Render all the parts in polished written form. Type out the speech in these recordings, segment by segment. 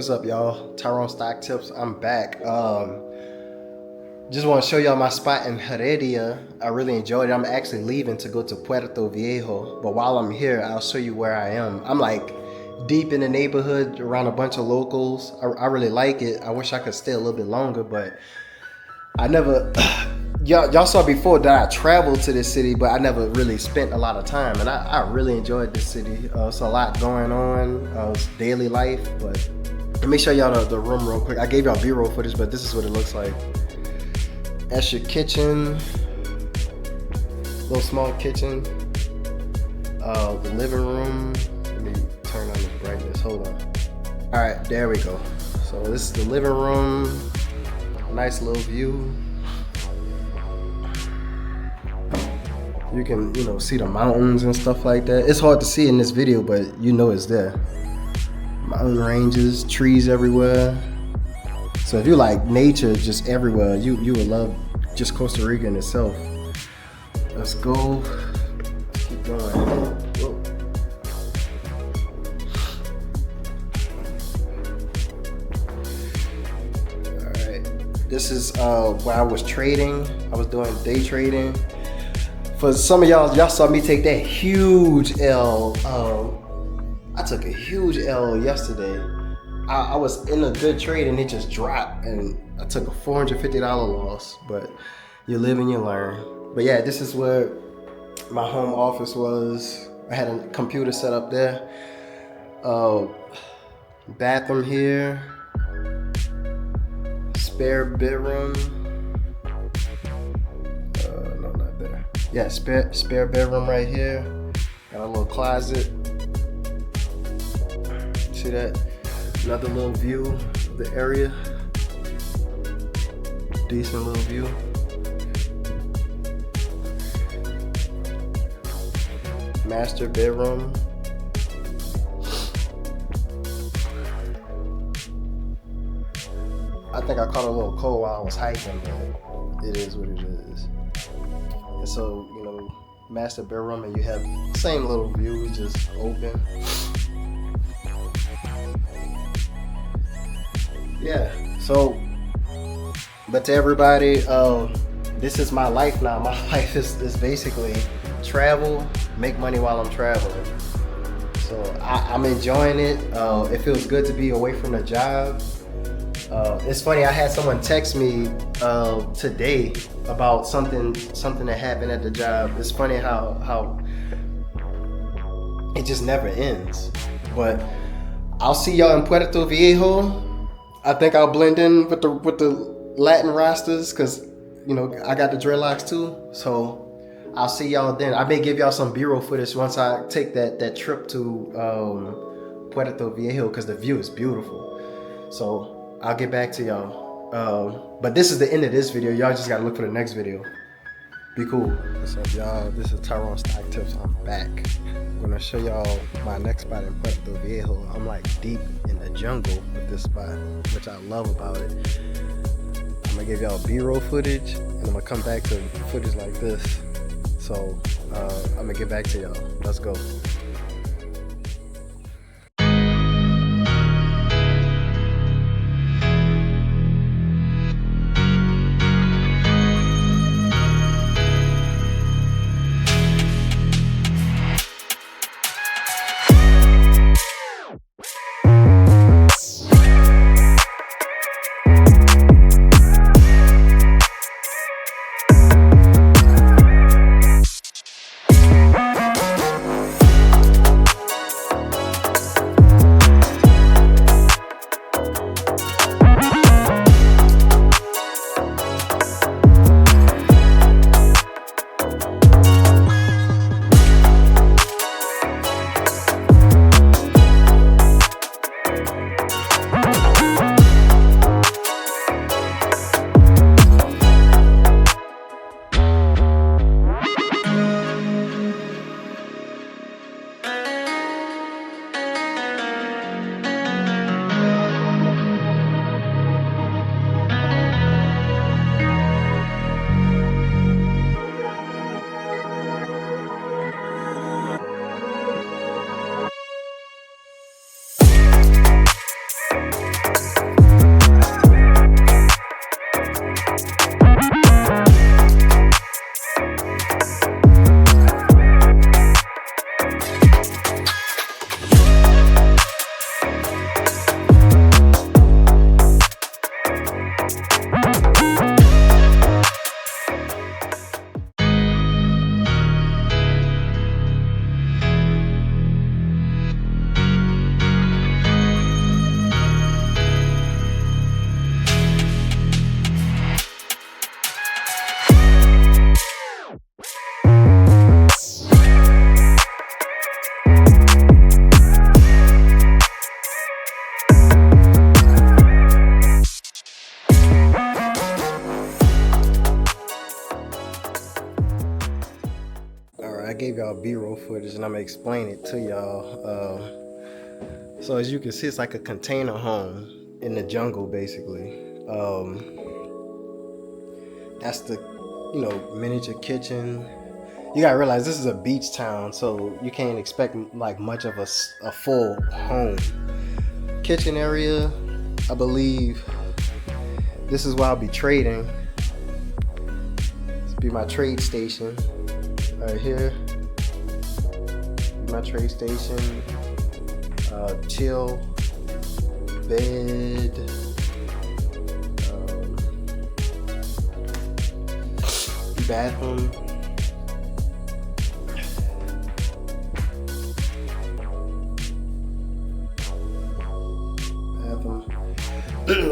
What's up, y'all? Tyrone Stock Tips. I'm back. Just want to show y'all my spot in Heredia. I really enjoyed it. I'm actually leaving to go to Puerto Viejo, but while I'm here, I'll show you where I am. I'm like deep in the neighborhood around a bunch of locals. I really like it. I wish I could stay a little bit longer, but I never. Y'all saw before that I traveled to this city, but I never really spent a lot of time, and I really enjoyed this city. It's a lot going on. It's daily life, but let me show y'all the room real quick. I gave y'all B-roll footage, but this is what it looks like. That's your kitchen, little small kitchen. The living room. Let me turn on the brightness. Hold on. All right, there we go. So this is the living room. Nice little view. You can, see the mountains and stuff like that. It's hard to see in this video, but it's there. Mountain ranges, trees everywhere. So if you like nature just everywhere, you would love just Costa Rica in itself. Let's go. Keep going. Whoa. All right. This is where I was trading. I was doing day trading. For some of y'all saw me take that huge L. I took a huge L yesterday. I was in a good trade and it just dropped, and I took a $450 loss. But you live and you learn. But yeah, this is where my home office was. I had a computer set up there. Bathroom here. Spare bedroom. No, not there. Yeah, spare bedroom right here. Got a little closet. See that? Another little view of the area. Decent little view. Master bedroom. I think I caught a little cold while I was hiking, but it is what it is. And so, master bedroom, and you have the same little view, just open. Yeah, so, but to everybody, this is my life now. My life is basically travel, make money while I'm traveling. So I'm enjoying it. It feels good to be away from the job. It's funny, I had someone text me today about something that happened at the job. It's funny how it just never ends. But I'll see y'all in Puerto Viejo. I think I'll blend in with the Latin rosters, because I got the dreadlocks too. So I'll see y'all then. I may give y'all some B-roll footage once I take that trip to Puerto Viejo, because the view is beautiful. So I'll get back to y'all. But this is the end of this video. Y'all just gotta look for the next video. Be cool. What's up, y'all? This is Tyrone Stock Tips. I'm back. I'm gonna show y'all my next spot in Puerto Viejo. I'm like deep in the jungle with this spot, which I love about it. I'm gonna give y'all B-roll footage, and I'm gonna come back to footage like this. So I'm gonna get back to y'all. Let's go. I gave y'all B-roll footage and I'm gonna explain it to y'all. So as you can see, it's like a container home in the jungle, basically. That's the, miniature kitchen. You gotta realize this is a beach town, so you can't expect like much of a full home. Kitchen area, I believe this is where I'll be trading. This will be my trade station right here. My trade station. Chill bed. Bathroom.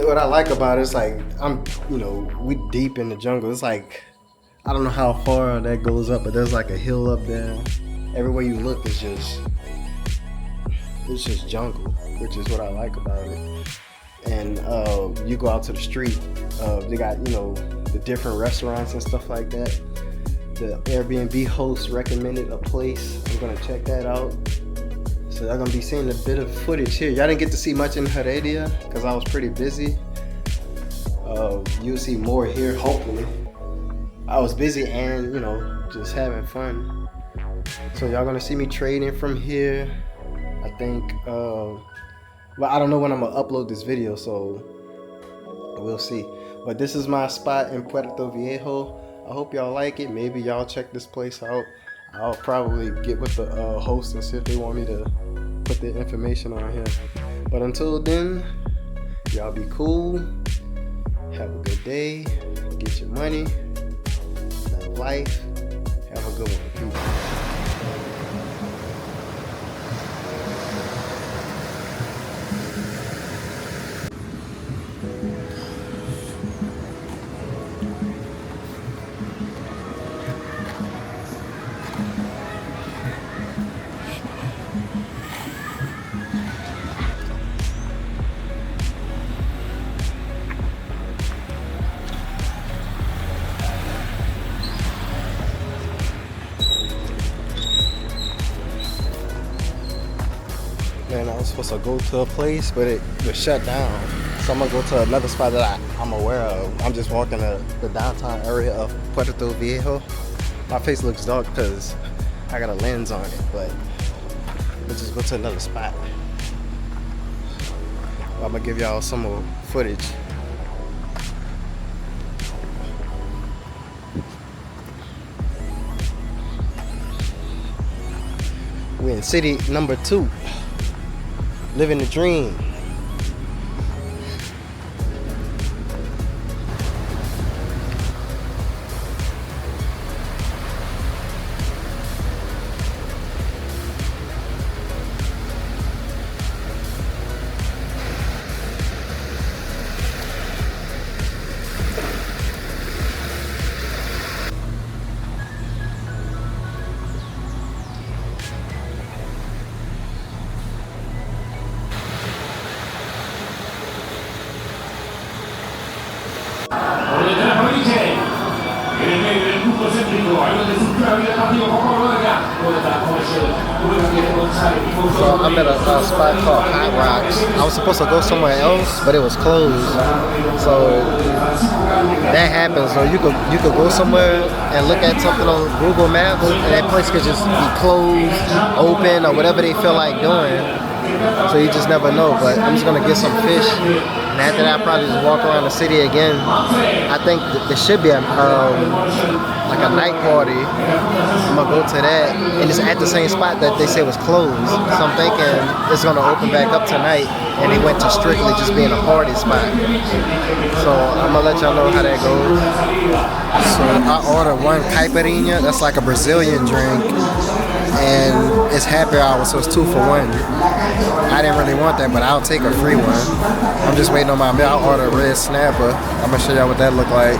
What I like about it is like we deep in the jungle. It's like I don't know how far that goes up, but there's like a hill up there. Everywhere you look is just jungle, which is what I like about it. And you go out to the street, they got the different restaurants and stuff like that. The Airbnb host recommended a place. I'm gonna check that out. So y'all gonna be seeing a bit of footage here. Y'all didn't get to see much in Heredia because I was pretty busy. You'll see more here, hopefully. I was busy and just having fun. So y'all gonna see me trading from here. I think, well, I don't know when I'm gonna upload this video, so we'll see. But this is my spot in Puerto Viejo. I hope y'all like it. Maybe y'all check this place out. I'll probably get with the host and see if they want me to put the information on here. But until then, y'all be cool. Have a good day. Get your money. Live life. Have a good one. Peace. Man, I was supposed to go to a place, but it was shut down. So I'm gonna go to another spot that I'm aware of. I'm just walking the downtown area of Puerto Viejo. My face looks dark because I got a lens on it, but let's just go to another spot. I'm gonna give y'all some more footage. We're in city number 2. Living the dream. So I'm at a spot called Hot Rocks. I was supposed to go somewhere else, but it was closed. So that happens. So you could go somewhere and look at something on Google Maps, and that place could just be closed, open, or whatever they feel like doing. So you just never know. But I'm just gonna get some fish, and after that, I'll probably just walk around the city again. I think there should be like a night party. I'm gonna go to that, and it's at the same spot that they say was closed. So I'm thinking it's gonna open back up tonight, and they went to strictly just being a party spot. So I'm gonna let y'all know how that goes. So I ordered one caipirinha. That's like a Brazilian drink, and it's happy hour, so it's 2 for 1. I didn't really want that, but I'll take a free one. I'm just waiting on my meal. I'll order a red snapper. I'm gonna show y'all what that look like.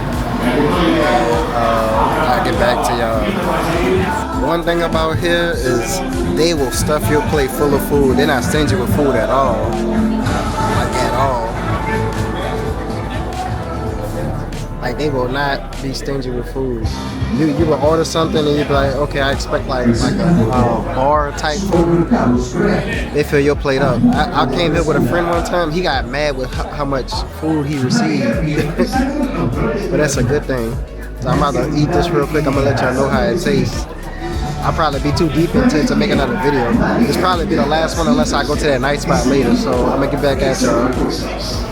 I'll get back to y'all. One thing about here is they will stuff your plate full of food. They're not stingy with food at all. Like at all. Like they will not be stingy with food. You will order something and you be like, okay, I expect like a bar type food. They fill your plate up. I came here with a friend one time. He got mad with how much food he received, but that's a good thing. So I'm about to eat this real quick. I'm gonna let y'all know how it tastes. I'll probably be too deep into it to make another video. This probably be the last one unless I go to that night spot later. So I'm gonna get back at y'all.